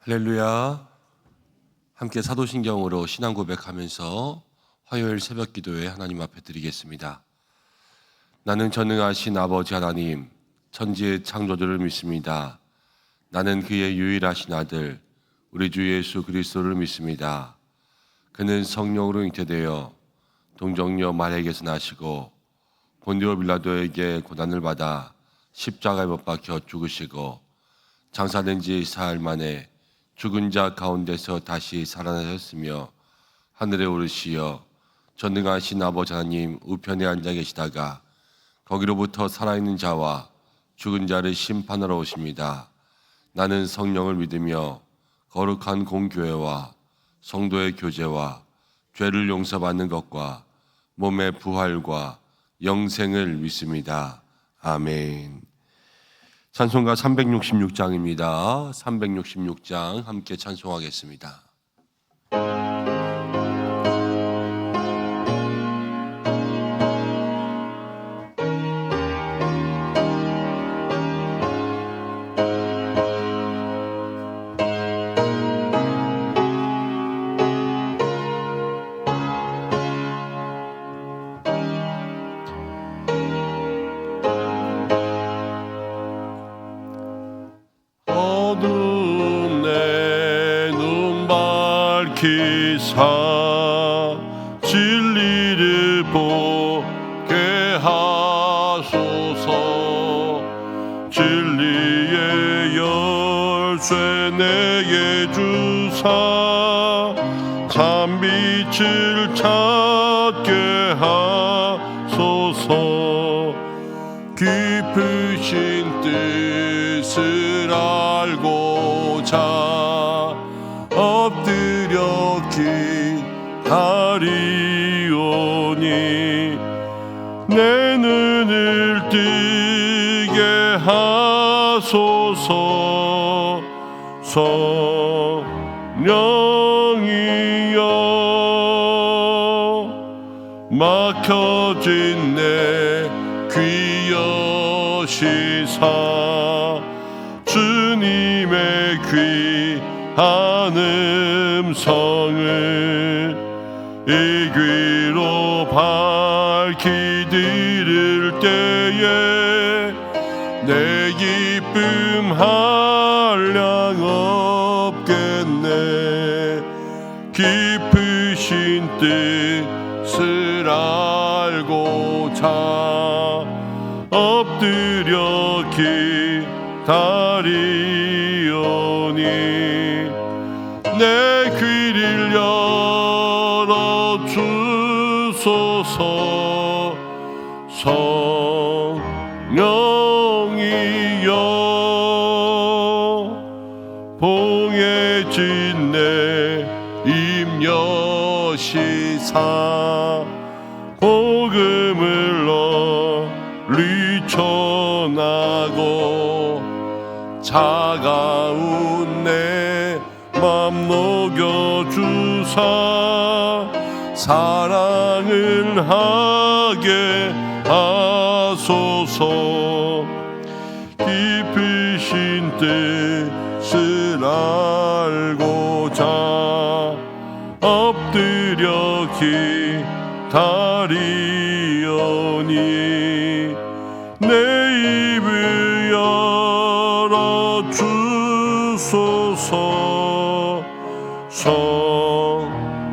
할렐루야. 함께 사도신경으로 신앙 고백하면서 화요일 새벽 기도에 하나님 앞에 드리겠습니다. 나는 전능하신 아버지 하나님, 천지의 창조주를 믿습니다. 나는 그의 유일하신 아들, 우리 주 예수 그리스도를 믿습니다. 그는 성령으로 잉태되어 동정녀 마리아에게서 나시고 본디오 빌라도에게 고난을 받아 십자가에 못 박혀 죽으시고 장사된 지 사흘 만에 죽은 자 가운데서 다시 살아나셨으며 하늘에 오르시어 전능하신 아버지 하나님 우편에 앉아 계시다가 거기로부터 살아있는 자와 죽은 자를 심판하러 오십니다. 나는 성령을 믿으며 거룩한 공교회와 성도의 교제와 죄를 용서받는 것과 몸의 부활과 영생을 믿습니다. 아멘. 찬송가 366장입니다. 366장 함께 찬송하겠습니다. 기사 진리를 보게 하소서. 진리의 열쇠 내게 주사 참빛을 찾게 하소서. 깊으신 뜻을 알고자 엎드려 기다리오니 내 눈을 뜨게 하소서. 성령이여 막혀진 내 귀 여시사 주님의 귀한 음성을 이 귀로 밝히 들을 때에 내 기쁨 한량 없겠네. 깊으신 뜻을 알고자 엎드려 기다리오니 내 귀를 열어 주소서. 성령이여 봉해진 내 임여시사 복음을 널리 전하고 차가운 내 맘 녹여주사 사랑을 하게 하소서. 깊으신 뜻을 알고자 엎드려 기다리오니 내 입을 열어 주소서. 성령이여.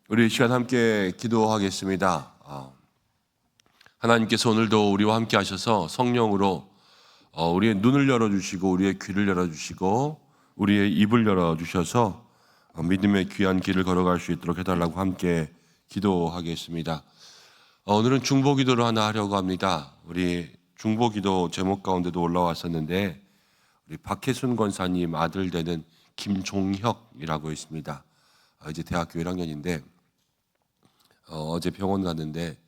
우리 이 시간 함께 기도하겠습니다. 하나님께서 오늘도 우리와 함께 하셔서 성령으로 우리의 눈을 열어주시고 우리의 귀를 열어주시고 우리의 입을 열어주셔서 믿음의 귀한 길을 걸어갈 수 있도록 해달라고 함께 기도하겠습니다. 오늘은 중보기도를 하나 하려고 합니다. 우리 중보기도 제목 가운데도 올라왔었는데 우리 박혜순 권사님 아들 되는 김종혁이라고 있습니다. 이제 대학교 1학년인데 어제 병원 갔는데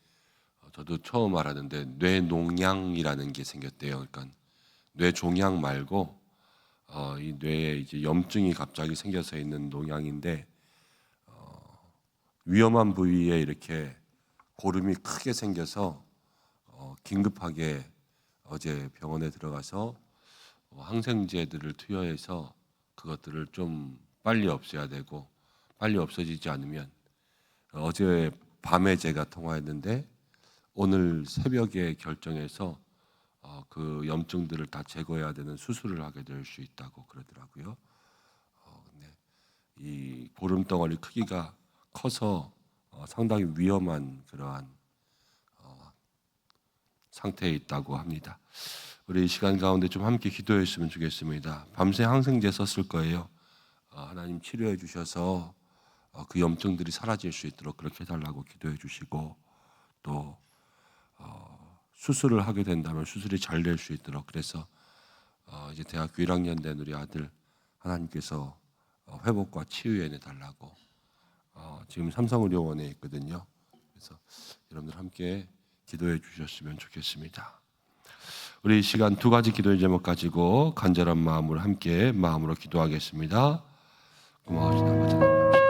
저도 처음 알았는데 뇌농양이라는 게 생겼대요. 그러니까 뇌종양 말고 이 뇌에 이제 염증이 갑자기 생겨서 있는 농양인데 위험한 부위에 이렇게 고름이 크게 생겨서 긴급하게 어제 병원에 들어가서 항생제들을 투여해서 그것들을 좀 빨리 없애야 되고, 빨리 없어지지 않으면 어제 밤에 제가 통화했는데 오늘 새벽에 결정해서 그 염증들을 다 제거해야 되는 수술을 하게 될 수 있다고 그러더라고요. 근데 이 보름덩어리 크기가 커서 상당히 위험한 그러한 상태에 있다고 합니다. 우리 이 시간 가운데 좀 함께 기도했으면 좋겠습니다. 밤새 항생제 썼을 거예요. 하나님 치료해 주셔서 그 염증들이 사라질 수 있도록 그렇게 해달라고 기도해 주시고, 또 수술을 하게 된다면 수술이 잘 될 수 있도록, 그래서 이제 대학교 1학년 된 우리 아들 하나님께서 회복과 치유해 달라고 지금 삼성의료원에 있거든요. 그래서 여러분들 함께 기도해 주셨으면 좋겠습니다. 우리 이 시간 두 가지 기도의 제목 가지고 간절한 마음으로 함께 마음으로 기도하겠습니다. 고마우신 아버지 하나님 감사합니다.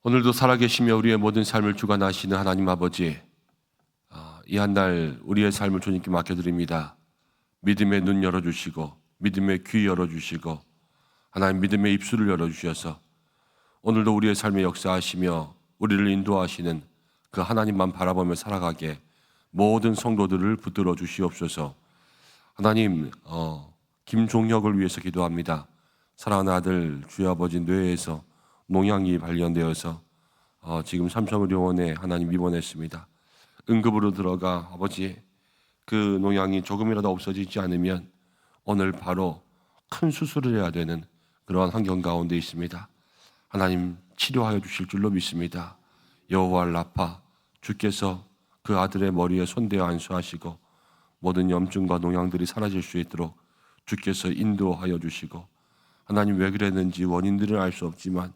오늘도 살아계시며 우리의 모든 삶을 주관하시는 하나님 아버지, 이 한 날 우리의 삶을 주님께 맡겨드립니다. 믿음의 눈 열어주시고 믿음의 귀 열어주시고 하나님 믿음의 입술을 열어주셔서 오늘도 우리의 삶에 역사하시며 우리를 인도하시는 그 하나님만 바라보며 살아가게 모든 성도들을 붙들어 주시옵소서. 하나님, 김종혁을 위해서 기도합니다. 사랑하는 아들 주의 아버지 뇌에서 농양이 발견되어서 지금 삼성의료원에 하나님 입원했습니다. 응급으로 들어가 아버지 그 농양이 조금이라도 없어지지 않으면 오늘 바로 큰 수술을 해야 되는 그러한 환경 가운데 있습니다. 하나님 치료하여 주실 줄로 믿습니다. 여호와 라파 주께서 그 아들의 머리에 손대어 안수하시고 모든 염증과 농양들이 사라질 수 있도록 주께서 인도하여 주시고 하나님 왜 그랬는지 원인들은 알 수 없지만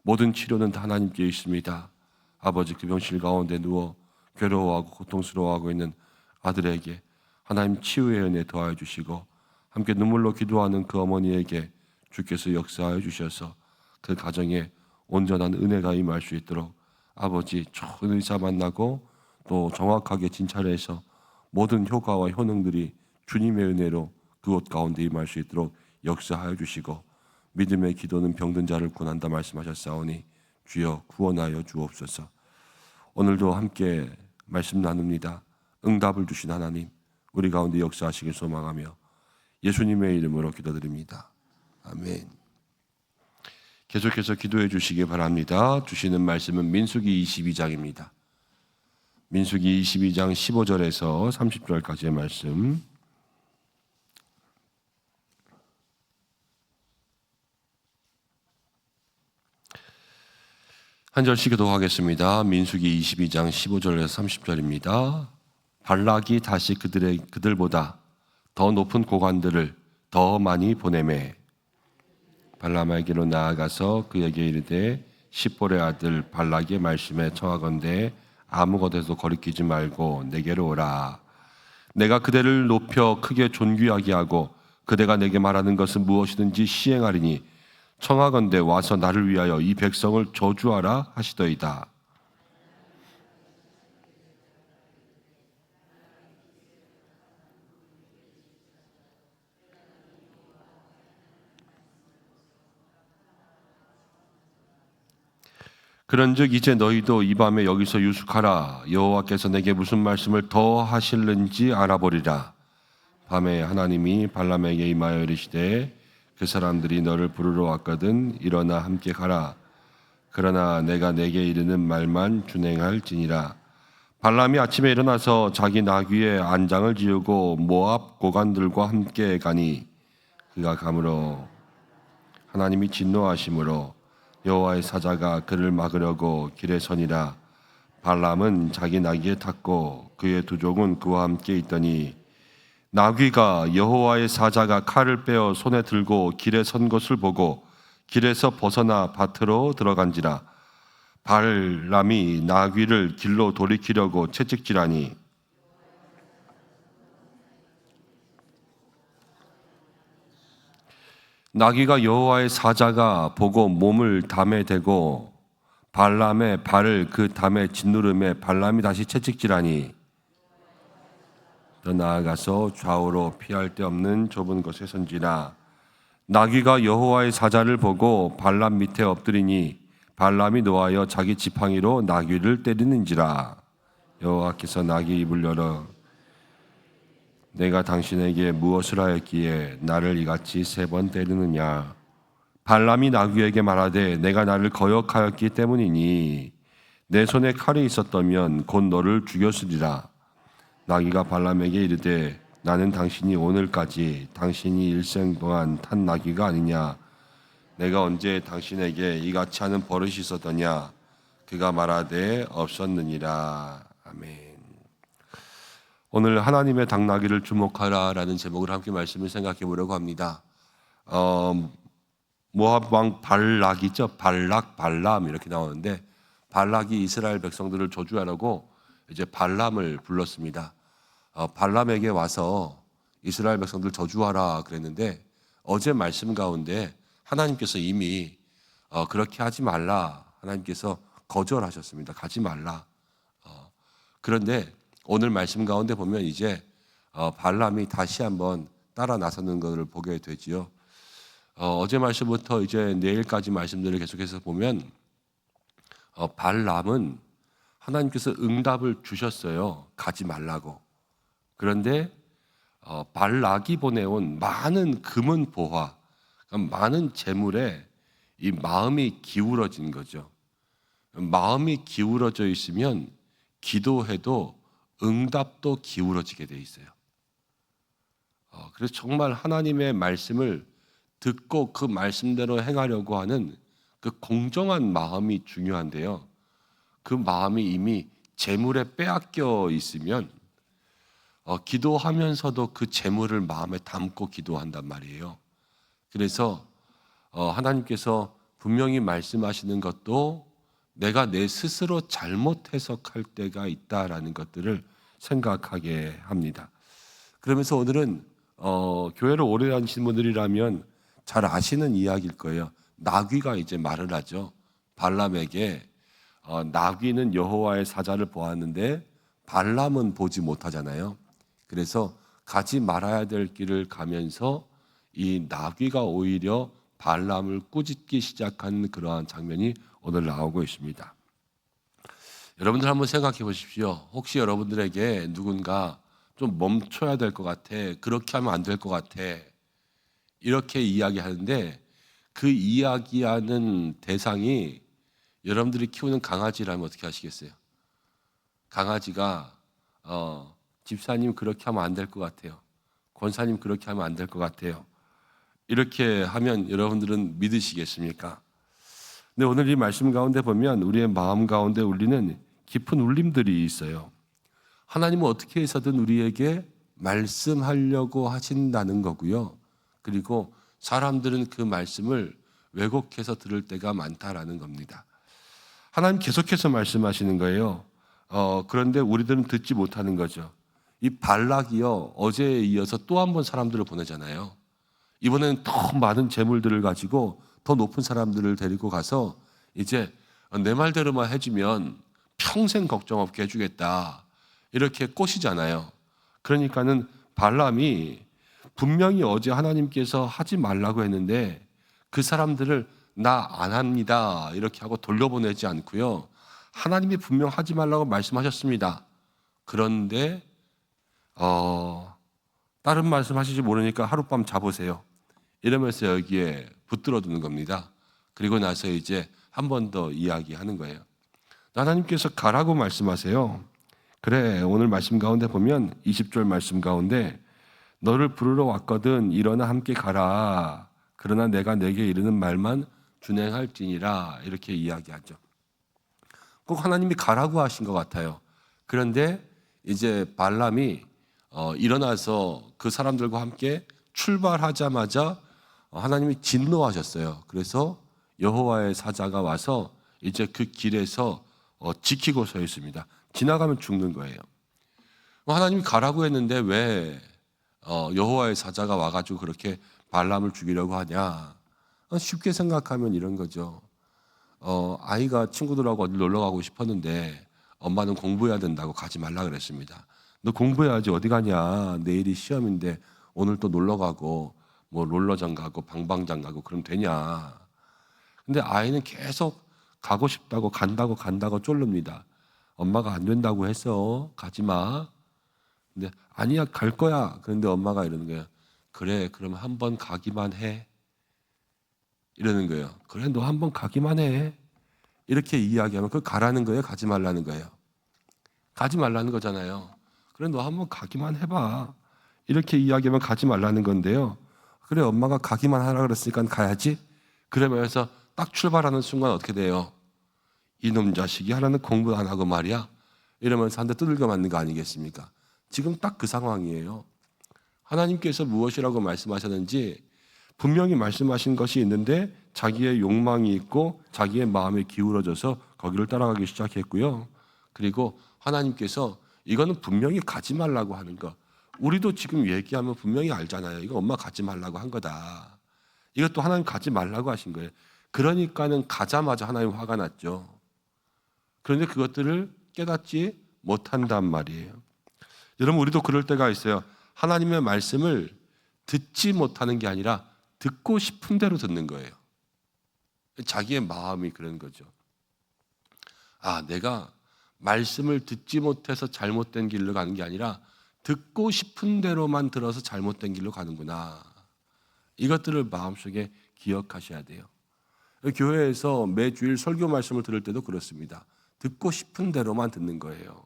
모든 치료는 다 하나님께 있습니다. 아버지 그 병실 가운데 누워 괴로워하고 고통스러워하고 있는 아들에게 하나님 치유의 은혜 더하여 주시고 함께 눈물로 기도하는 그 어머니에게 주께서 역사하여 주셔서 그 가정에 온전한 은혜가 임할 수 있도록 아버지 좋은 의사 만나고 또 정확하게 진찰해서 모든 효과와 효능들이 주님의 은혜로 그곳 가운데 임할 수 있도록 역사하여 주시고 믿음의 기도는 병든 자를 구한다 말씀하셨사오니 주여 구원하여 주옵소서. 오늘도 함께 말씀 나눕니다. 응답을 주신 하나님 우리 가운데 역사하시길 소망하며 예수님의 이름으로 기도드립니다. 아멘. 계속해서 기도해 주시기 바랍니다. 주시는 말씀은 민수기 22장입니다. 민수기 22장 15절에서 30절까지의 말씀. 한 절씩 기도하겠습니다. 민수기 22장 15절에서 30절입니다. 발락이 다시 그들보다 더 높은 고관들을 더 많이 보내매 발람에게로 나아가서 그에게 이르되 십볼의 아들 발락의 말씀에 청하건대 아무것에도 거리끼지 말고 내게로 오라. 내가 그대를 높여 크게 존귀하게 하고 그대가 내게 말하는 것은 무엇이든지 시행하리니 청하건대 와서 나를 위하여 이 백성을 저주하라 하시더이다. 그런즉 이제 너희도 이 밤에 여기서 유숙하라. 여호와께서 내게 무슨 말씀을 더 하실는지 알아보리라. 밤에 하나님이 발람에게 임하여 이르시되 그 사람들이 너를 부르러 왔거든 일어나 함께 가라. 그러나 내가 내게 이르는 말만 준행할지니라. 발람이 아침에 일어나서 자기 나귀에 안장을 지우고 모압 고관들과 함께 가니 그가 가므로 하나님이 진노하심으로 여호와의 사자가 그를 막으려고 길에 서니라. 발람은 자기 나귀에 탔고 그의 두 종은 그와 함께 있더니 나귀가 여호와의 사자가 칼을 빼어 손에 들고 길에 선 것을 보고 길에서 벗어나 밭으로 들어간지라. 발람이 나귀를 길로 돌이키려고 채찍질하니 나귀가 여호와의 사자가 보고 몸을 담에 대고 발람의 발을 그 담에 짓누름에 발람이 다시 채찍질하니 더 나아가서 좌우로 피할 데 없는 좁은 곳에 선지라. 나귀가 여호와의 사자를 보고 발람 밑에 엎드리니 발람이 노하여 자기 지팡이로 나귀를 때리는지라. 여호와께서 나귀 입을 열어 내가 당신에게 무엇을 하였기에 나를 이같이 3번 때리느냐. 발람이 나귀에게 말하되 내가 나를 거역하였기 때문이니 내 손에 칼이 있었다면 곧 너를 죽였으리라. 나귀가 발람에게 이르되 나는 당신이 오늘까지 당신이 일생 동안 탄 나귀가 아니냐. 내가 언제 당신에게 이같이 하는 버릇이 있었더냐. 그가 말하되 없었느니라. 아멘. 오늘 하나님의 당나귀를 주목하라라는 제목으로 함께 말씀을 생각해 보려고 합니다. 모압 왕 발락이죠. 발락, 발람 이렇게 나오는데 발락이 이스라엘 백성들을 저주하라고 이제 발람을 불렀습니다. 발람에게 와서 이스라엘 백성들 저주하라 그랬는데 어제 말씀 가운데 하나님께서 이미 그렇게 하지 말라. 하나님께서 거절하셨습니다. 가지 말라. 그런데 오늘 말씀 가운데 보면 이제 발람이 다시 한번 따라 나서는 것을 보게 되지요. 어제 말씀부터 이제 내일까지 말씀들을 계속해서 보면 발람은 하나님께서 응답을 주셨어요. 가지 말라고. 그런데 발락이 보내온 많은 금은 보화, 많은 재물에 이 마음이 기울어진 거죠. 마음이 기울어져 있으면 기도해도 응답도 기울어지게 돼 있어요. 그래서 정말 하나님의 말씀을 듣고 그 말씀대로 행하려고 하는 그 공정한 마음이 중요한데요. 그 마음이 이미 재물에 빼앗겨 있으면 기도하면서도 그 재물을 마음에 담고 기도한단 말이에요. 그래서 하나님께서 분명히 말씀하시는 것도 내가 내 스스로 잘못 해석할 때가 있다라는 것들을 생각하게 합니다. 그러면서 오늘은 교회를 오래 다니신 분들이라면 잘 아시는 이야기일 거예요. 나귀가 이제 말을 하죠. 발람에게 나귀는 여호와의 사자를 보았는데 발람은 보지 못하잖아요. 그래서 가지 말아야 될 길을 가면서 이 나귀가 오히려 발람을 꾸짖기 시작한 그러한 장면이 오늘 나오고 있습니다. 여러분들 한번 생각해 보십시오. 혹시 여러분들에게 누군가 좀 멈춰야 될 것 같아, 그렇게 하면 안 될 것 같아, 이렇게 이야기하는데 그 이야기하는 대상이 여러분들이 키우는 강아지라면 어떻게 하시겠어요? 강아지가 집사님 그렇게 하면 안 될 것 같아요, 권사님 그렇게 하면 안 될 것 같아요, 이렇게 하면 여러분들은 믿으시겠습니까? 근데 오늘 이 말씀 가운데 보면 우리의 마음 가운데 울리는 깊은 울림들이 있어요. 하나님은 어떻게 해서든 우리에게 말씀하려고 하신다는 거고요. 그리고 사람들은 그 말씀을 왜곡해서 들을 때가 많다라는 겁니다. 하나님 계속해서 말씀하시는 거예요. 그런데 우리들은 듣지 못하는 거죠. 이 발락이요, 어제에 이어서 또 한 번 사람들을 보내잖아요. 이번에는 더 많은 재물들을 가지고 더 높은 사람들을 데리고 가서 이제 내 말대로만 해주면 평생 걱정 없게 해주겠다, 이렇게 꼬시잖아요. 그러니까는 발람이 분명히 어제 하나님께서 하지 말라고 했는데 그 사람들을 나 안 합니다 이렇게 하고 돌려보내지 않고요, 하나님이 분명 하지 말라고 말씀하셨습니다. 그런데 다른 말씀 하시지 모르니까 하룻밤 자보세요 이러면서 여기에 붙들어두는 겁니다. 그리고 나서 이제 한 번 더 이야기하는 거예요. 하나님께서 가라고 말씀하세요. 그래, 오늘 말씀 가운데 보면 20절 말씀 가운데 너를 부르러 왔거든 일어나 함께 가라. 그러나 내가 내게 이르는 말만 준행할지니라, 이렇게 이야기하죠. 꼭 하나님이 가라고 하신 것 같아요. 그런데 이제 발람이 일어나서 그 사람들과 함께 출발하자마자 하나님이 진노하셨어요. 그래서 여호와의 사자가 와서 이제 그 길에서 지키고 서 있습니다. 지나가면 죽는 거예요. 하나님이 가라고 했는데 왜 여호와의 사자가 와가지고 그렇게 발람을 죽이려고 하냐? 쉽게 생각하면 이런 거죠. 아이가 친구들하고 어디 놀러 가고 싶었는데 엄마는 공부해야 된다고 가지 말라 그랬습니다. 너 공부해야지 어디 가냐? 내일이 시험인데 오늘 또 놀러 가고 뭐 롤러장 가고 방방장 가고 그럼 되냐? 근데 아이는 계속 가고 싶다고 간다고 쫄릅니다. 엄마가 안 된다고 했어. 가지 마. 근데 아니야, 갈 거야. 그런데 엄마가 이러는 거예요. 그래, 그럼 한번 가기만 해. 이러는 거예요. 그래, 너 한번 가기만 해. 이렇게 이야기하면 그걸 가라는 거예요, 가지 말라는 거예요? 가지 말라는 거잖아요. 그래, 너 한번 가기만 해봐. 이렇게 이야기하면 가지 말라는 건데요. 그래, 엄마가 가기만 하라 그랬으니까 가야지. 그러면서 딱 출발하는 순간 어떻게 돼요? 이놈 자식이 하나는 공부 안 하고 말이야, 이러면서 한 대 두들겨 맞는 거 아니겠습니까? 지금 딱 그 상황이에요. 하나님께서 무엇이라고 말씀하셨는지 분명히 말씀하신 것이 있는데 자기의 욕망이 있고 자기의 마음이 기울어져서 거기를 따라가기 시작했고요. 그리고 하나님께서 이거는 분명히 가지 말라고 하는 거, 우리도 지금 얘기하면 분명히 알잖아요. 이거 엄마 가지 말라고 한 거다. 이것도 하나님 가지 말라고 하신 거예요. 그러니까는 가자마자 하나님 화가 났죠. 그런데 그것들을 깨닫지 못한단 말이에요. 여러분, 우리도 그럴 때가 있어요. 하나님의 말씀을 듣지 못하는 게 아니라 듣고 싶은 대로 듣는 거예요. 자기의 마음이 그런 거죠. 내가 말씀을 듣지 못해서 잘못된 길로 가는 게 아니라 듣고 싶은 대로만 들어서 잘못된 길로 가는구나. 이것들을 마음속에 기억하셔야 돼요. 교회에서 매주일 설교 말씀을 들을 때도 그렇습니다. 듣고 싶은 대로만 듣는 거예요.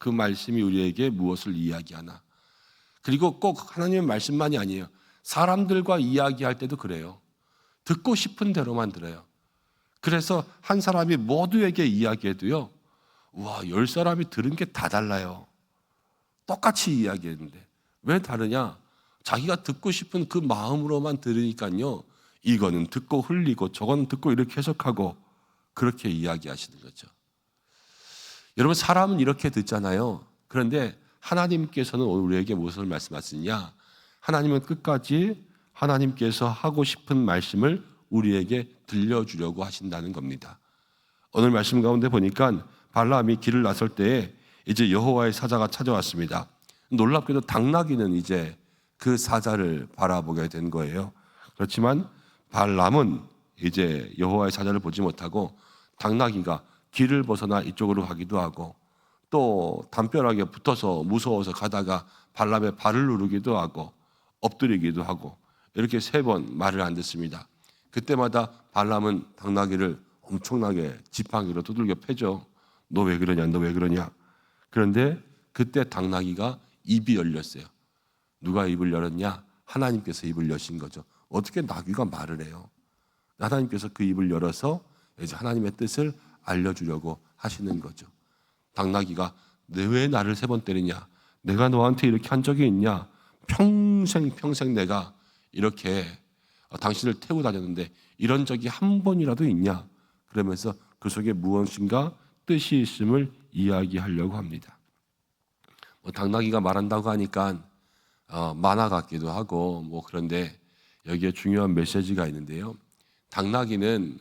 그 말씀이 우리에게 무엇을 이야기하나. 그리고 꼭 하나님의 말씀만이 아니에요. 사람들과 이야기할 때도 그래요. 듣고 싶은 대로만 들어요. 그래서 한 사람이 모두에게 이야기해도요, 와, 10사람이 들은 게 다 달라요. 똑같이 이야기했는데 왜 다르냐? 자기가 듣고 싶은 그 마음으로만 들으니까요, 이거는 듣고 흘리고 저거는 듣고 이렇게 해석하고 그렇게 이야기하시는 거죠. 여러분, 사람은 이렇게 듣잖아요. 그런데 하나님께서는 오늘 우리에게 무엇을 말씀하시느냐? 하나님은 끝까지 하나님께서 하고 싶은 말씀을 우리에게 들려주려고 하신다는 겁니다. 오늘 말씀 가운데 보니까 발람이 길을 나설 때에 이제 여호와의 사자가 찾아왔습니다. 놀랍게도 당나귀는 이제 그 사자를 바라보게 된 거예요. 그렇지만 발람은 이제 여호와의 사자를 보지 못하고 당나귀가 길을 벗어나 이쪽으로 가기도 하고 또 담벼락에 붙어서 무서워서 가다가 발람의 발을 누르기도 하고 엎드리기도 하고 이렇게 3번 말을 안 듣습니다. 그때마다 발람은 당나귀를 엄청나게 지팡이로 두들겨 패죠. 너 왜 그러냐, 너 왜 그러냐. 그런데 그때 당나귀가 입이 열렸어요. 누가 입을 열었냐? 하나님께서 입을 여신 거죠. 어떻게 나귀가 말을 해요? 하나님께서 그 입을 열어서 이제 하나님의 뜻을 알려주려고 하시는 거죠. 당나귀가 왜 나를 3번 때리냐? 내가 너한테 이렇게 한 적이 있냐? 평생 내가 이렇게 당신을 태우고 다녔는데 이런 적이 한 번이라도 있냐? 그러면서 그 속에 무엇인가 뜻이 있음을 이야기하려고 합니다. 당나귀가 말한다고 하니까 만화 같기도 하고 그런데 여기에 중요한 메시지가 있는데요. 당나귀는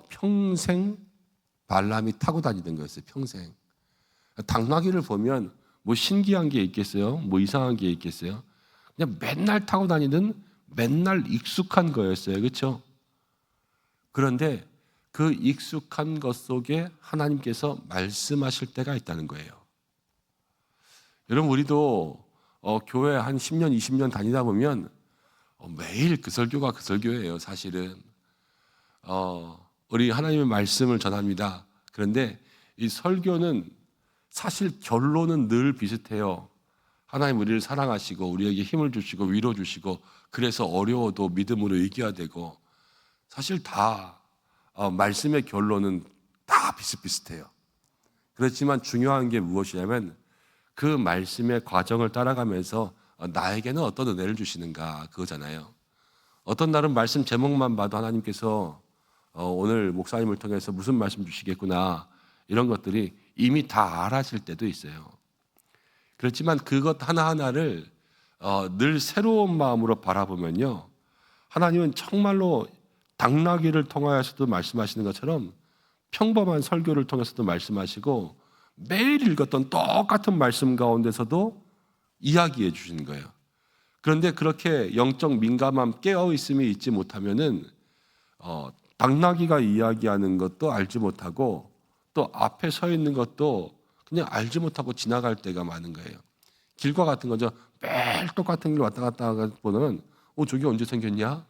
평생 발람이 타고 다니던 거였어요. 평생. 당나귀를 보면 뭐 신기한 게 있겠어요? 뭐 이상한 게 있겠어요? 그냥 맨날 타고 다니는 맨날 익숙한 거였어요. 그렇죠? 그런데 그 익숙한 것 속에 하나님께서 말씀하실 때가 있다는 거예요. 여러분, 우리도 교회 한 10년, 20년 다니다 보면 매일 그 설교가 그 설교예요. 사실은 우리 하나님의 말씀을 전합니다. 그런데 이 설교는 사실 결론은 늘 비슷해요. 하나님 우리를 사랑하시고 우리에게 힘을 주시고 위로 주시고 그래서 어려워도 믿음으로 이겨야 되고 사실 다 말씀의 결론은 다 비슷비슷해요. 그렇지만 중요한 게 무엇이냐면 그 말씀의 과정을 따라가면서 나에게는 어떤 은혜를 주시는가 그거잖아요. 어떤 날은 말씀 제목만 봐도 하나님께서 오늘 목사님을 통해서 무슨 말씀 주시겠구나 이런 것들이 이미 다 알아질 때도 있어요. 그렇지만 그것 하나하나를 늘 새로운 마음으로 바라보면요, 하나님은 정말로 당나귀를 통하여서도 말씀하시는 것처럼 평범한 설교를 통해서도 말씀하시고 매일 읽었던 똑같은 말씀 가운데서도 이야기해 주시는 거예요. 그런데 그렇게 영적 민감함 깨어있음이 있지 못하면은 당나귀가 이야기하는 것도 알지 못하고 또 앞에 서 있는 것도 그냥 알지 못하고 지나갈 때가 많은 거예요. 길과 같은 거죠. 매일 똑같은 길 왔다 갔다 보면 저게 언제 생겼냐?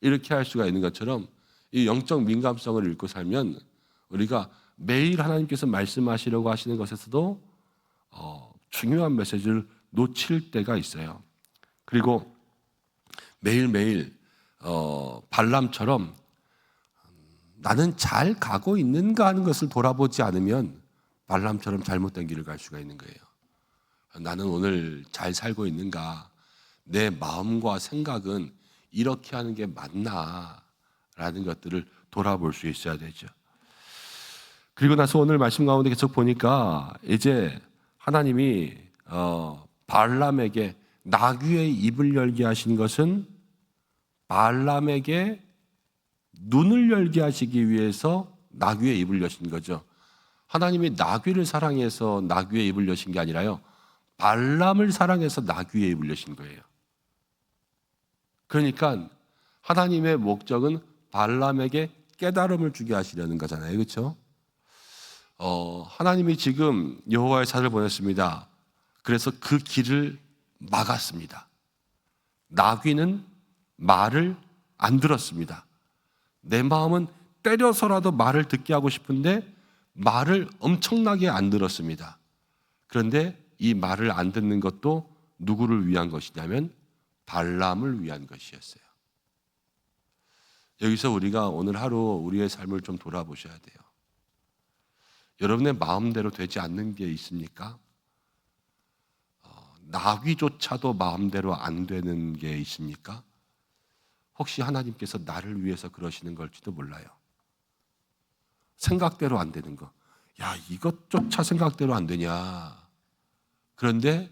이렇게 할 수가 있는 것처럼 이 영적 민감성을 잃고 살면 우리가 매일 하나님께서 말씀하시려고 하시는 것에서도 중요한 메시지를 놓칠 때가 있어요. 그리고 매일매일 발람처럼 나는 잘 가고 있는가 하는 것을 돌아보지 않으면 발람처럼 잘못된 길을 갈 수가 있는 거예요. 나는 오늘 잘 살고 있는가? 내 마음과 생각은 이렇게 하는 게 맞나? 라는 것들을 돌아볼 수 있어야 되죠. 그리고 나서 오늘 말씀 가운데 계속 보니까 이제 하나님이 발람에게 나귀의 입을 열게 하신 것은 발람에게 눈을 열게 하시기 위해서 나귀의 입을 여신 거죠. 하나님이 나귀를 사랑해서 나귀의 입을 여신 게 아니라요, 발람을 사랑해서 나귀의 입을 여신 거예요. 그러니까 하나님의 목적은 발람에게 깨달음을 주게 하시려는 거잖아요. 그렇죠? 하나님이 지금 여호와의 사자를 보냈습니다. 그래서 그 길을 막았습니다. 나귀는 말을 안 들었습니다. 내 마음은 때려서라도 말을 듣게 하고 싶은데 말을 엄청나게 안 들었습니다. 그런데 이 말을 안 듣는 것도 누구를 위한 것이냐면 발람을 위한 것이었어요. 여기서 우리가 오늘 하루 우리의 삶을 좀 돌아보셔야 돼요. 여러분의 마음대로 되지 않는 게 있습니까? 나귀조차도 마음대로 안 되는 게 있습니까? 혹시 하나님께서 나를 위해서 그러시는 걸지도 몰라요. 생각대로 안 되는 거. 야, 이것조차 생각대로 안 되냐. 그런데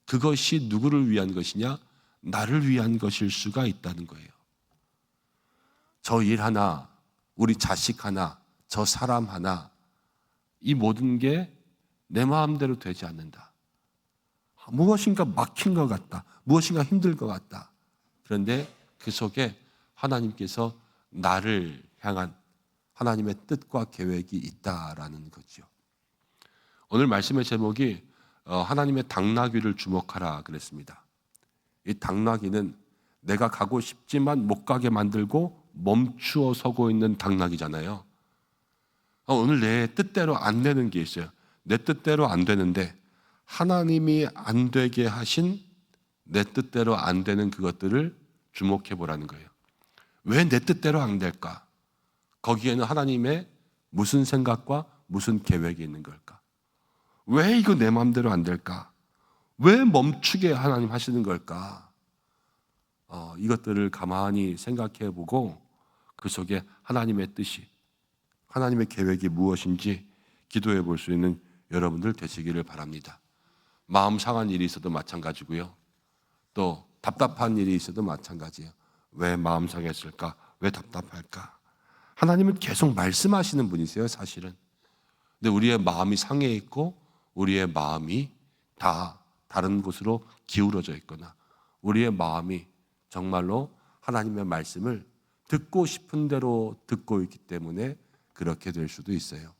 그것이 누구를 위한 것이냐? 나를 위한 것일 수가 있다는 거예요. 저 일 하나, 우리 자식 하나, 저 사람 하나, 이 모든 게 내 마음대로 되지 않는다. 무엇인가 막힌 것 같다. 무엇인가 힘들 것 같다. 그런데 그 속에 하나님께서 나를 향한 하나님의 뜻과 계획이 있다라는 거죠. 오늘 말씀의 제목이 하나님의 당나귀를 주목하라 그랬습니다. 이 당나귀는 내가 가고 싶지만 못 가게 만들고 멈추어 서고 있는 당나귀잖아요. 오늘 내 뜻대로 안 되는 게 있어요. 내 뜻대로 안 되는데 하나님이 안 되게 하신 내 뜻대로 안 되는 그것들을 주목해 보라는 거예요. 왜 내 뜻대로 안 될까? 거기에는 하나님의 무슨 생각과 무슨 계획이 있는 걸까? 왜 이거 내 마음대로 안 될까? 왜 멈추게 하나님 하시는 걸까? 이것들을 가만히 생각해 보고 그 속에 하나님의 뜻이, 하나님의 계획이 무엇인지 기도해 볼 수 있는 여러분들 되시기를 바랍니다. 마음 상한 일이 있어도 마찬가지고요. 또 답답한 일이 있어도 마찬가지예요. 왜 마음 상했을까? 왜 답답할까? 하나님은 계속 말씀하시는 분이세요, 사실은. 근데 우리의 마음이 상해 있고 우리의 마음이 다 다른 곳으로 기울어져 있거나 우리의 마음이 정말로 하나님의 말씀을 듣고 싶은 대로 듣고 있기 때문에 그렇게 될 수도 있어요.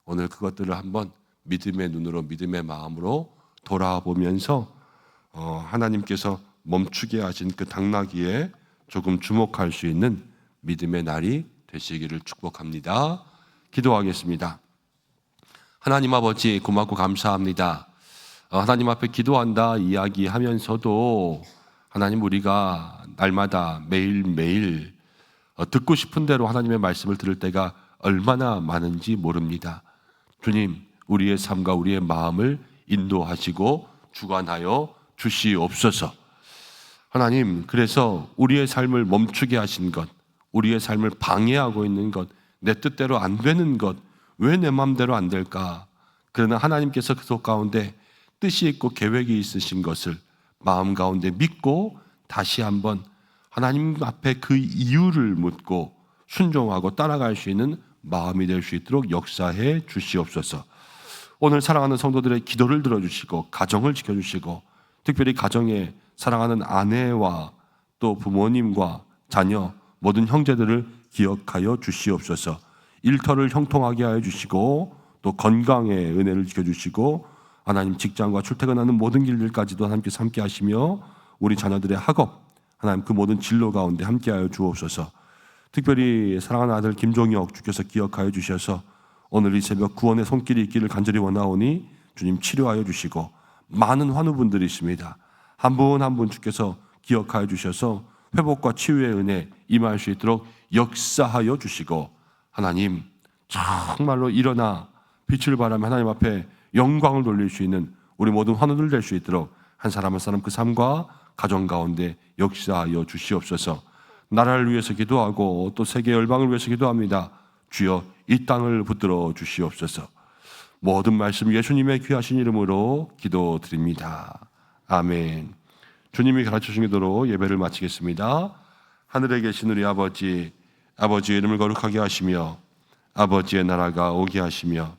오늘 그것들을 한번 믿음의 눈으로 믿음의 마음으로 돌아보면서 하나님께서 멈추게 하신 그 당나귀에 조금 주목할 수 있는 믿음의 날이 되시기를 축복합니다. 기도하겠습니다. 하나님 아버지 고맙고 감사합니다. 하나님 앞에 기도한다 이야기하면서도 하나님 우리가 날마다 매일매일 듣고 싶은 대로 하나님의 말씀을 들을 때가 얼마나 많은지 모릅니다. 주님, 우리의 삶과 우리의 마음을 인도하시고 주관하여 주시옵소서. 하나님, 그래서 우리의 삶을 멈추게 하신 것, 우리의 삶을 방해하고 있는 것, 내 뜻대로 안 되는 것, 왜 내 마음대로 안 될까? 그러나 하나님께서 그 속 가운데 뜻이 있고 계획이 있으신 것을 마음 가운데 믿고 다시 한번 하나님 앞에 그 이유를 묻고 순종하고 따라갈 수 있는 마음이 될 수 있도록 역사해 주시옵소서. 오늘 사랑하는 성도들의 기도를 들어주시고 가정을 지켜주시고 특별히 가정에 사랑하는 아내와 또 부모님과 자녀 모든 형제들을 기억하여 주시옵소서. 일터를 형통하게 하여 주시고 또 건강의 은혜를 지켜주시고 하나님 직장과 출퇴근하는 모든 길들까지도 하나님께서 함께 하시며 우리 자녀들의 학업 하나님 그 모든 진로 가운데 함께하여 주옵소서. 특별히 사랑하는 아들 김종혁 주께서 기억하여 주셔서 오늘 이 새벽 구원의 손길이 있기를 간절히 원하오니 주님 치료하여 주시고 많은 환우분들이 있습니다. 한 분 한 분 주께서 기억하여 주셔서 회복과 치유의 은혜 임할 수 있도록 역사하여 주시고 하나님 정말로 일어나 빛을 발하며 하나님 앞에 영광을 돌릴 수 있는 우리 모든 환우들 될 수 있도록 한 사람 한 사람 그 삶과 가정 가운데 역사하여 주시옵소서. 나라를 위해서 기도하고 또 세계 열방을 위해서 기도합니다. 주여 이 땅을 붙들어 주시옵소서. 모든 말씀 예수님의 귀하신 이름으로 기도드립니다. 아멘. 주님이 가르쳐주신 기도로 예배를 마치겠습니다. 하늘에 계신 우리 아버지, 아버지의 이름을 거룩하게 하시며 아버지의 나라가 오게 하시며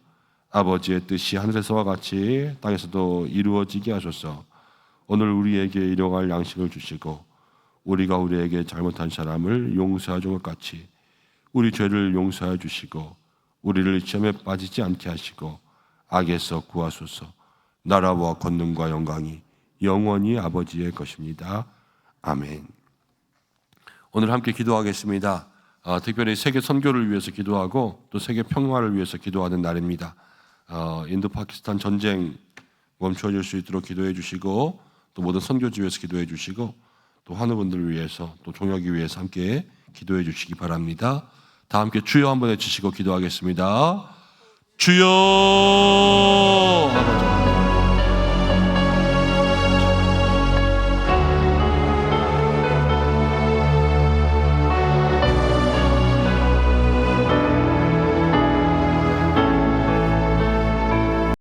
아버지의 뜻이 하늘에서와 같이 땅에서도 이루어지게 하소서. 오늘 우리에게 일용할 양식을 주시고 우리가 우리에게 잘못한 사람을 용서해 준 것 같이 우리 죄를 용서해 주시고 우리를 시험에 빠지지 않게 하시고 악에서 구하소서. 나라와 권능과 영광이 영원히 아버지의 것입니다. 아멘. 오늘 함께 기도하겠습니다. 특별히 세계 선교를 위해서 기도하고 또 세계 평화를 위해서 기도하는 날입니다. 인도 파키스탄 전쟁 멈춰질 수 있도록 기도해 주시고 또 모든 선교지 위해서 기도해 주시고 또 환우분들을 위해서 또 종혁이 위해서 함께 기도해 주시기 바랍니다. 다 함께 주여 한번 외치시고 기도하겠습니다. 주여.